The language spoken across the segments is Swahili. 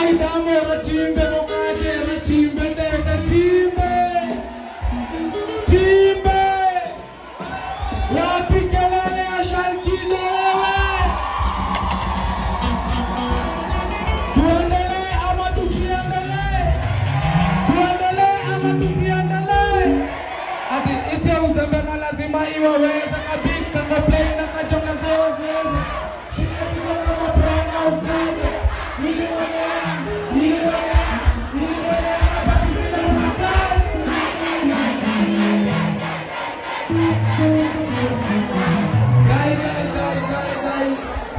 Aidamo rachimbe mokaje rachimbe ndenda chimbe chimbe wapi kelele ya Shalkide wewe tuendelee ama tusiendelee ati isi uzembe na lazima iwe weza kabika kaplay na kachonga zote sika kama prana ukaze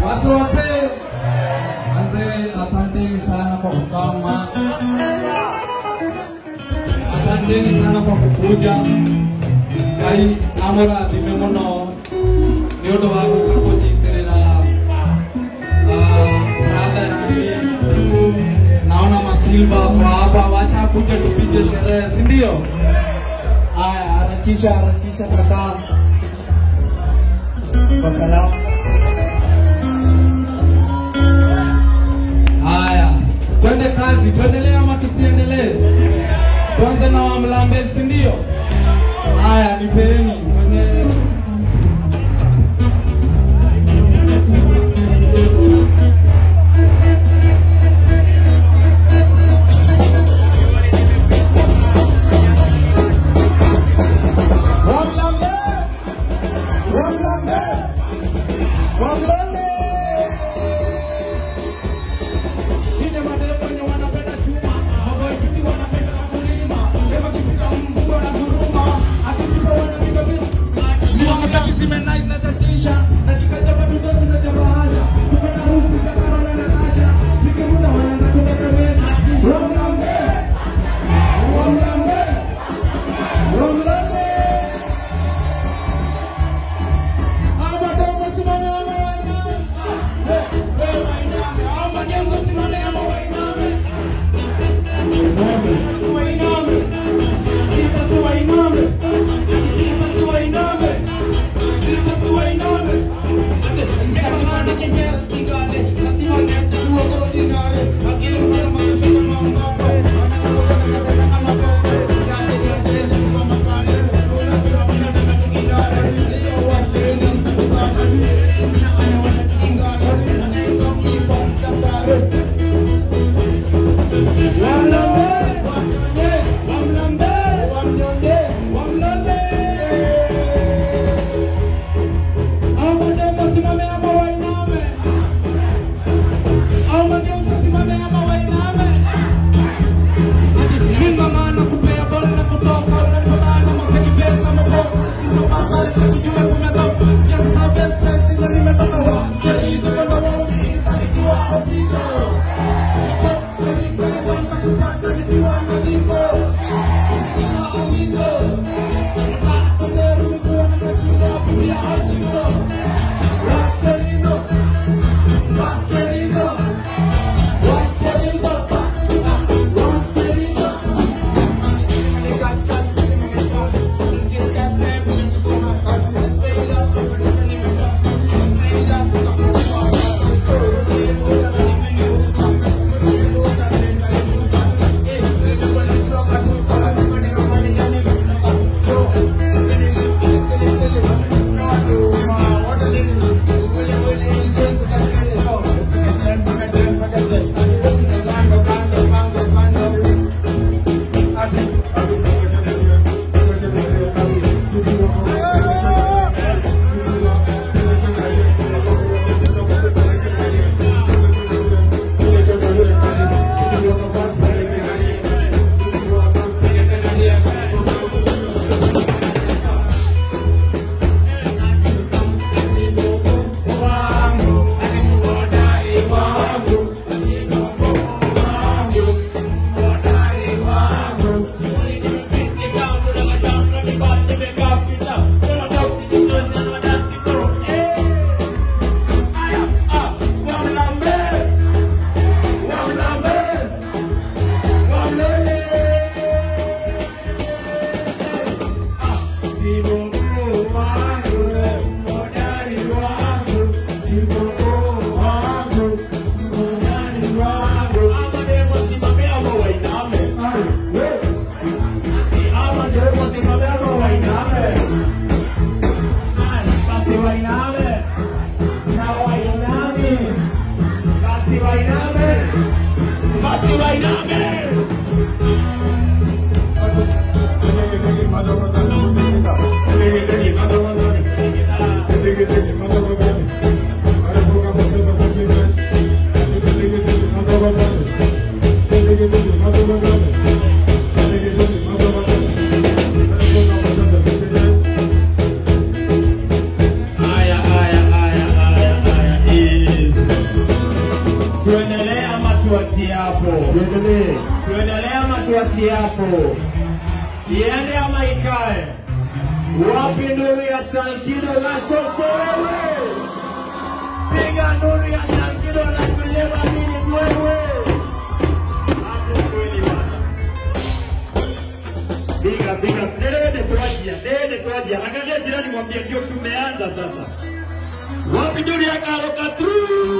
Wase anze asanteni sana kwa kukama, asanteni sana kwa kukuja. Kai amora dimemono niodo wako kakojiterera brother nami naona Masilva kwa hapa, wacha kuja tupige sherehe, si ndio? Haya, harakisha kaka kwa salamu. Haya, twende kazi, tuendelee ama tusiendelee? Tuanze na Wamlambezi, si ndio? Haya, nipeni kwenye Wamlambezi Basi wainame. Basi wainame. Tuendelee ama tuachie hapo? Tuendelee ama tuachie hapo? Iende ama ikae? Wapi nuru ya Shankido na Shoshole? Piga nuru ya Shankido na kuleva mini tuwewe. Hapo kweli bwana. Biga. Dede tuajia. Angalia jirani mwambie ndio tumeanza sasa. Wapi nuru ya Karo Katru?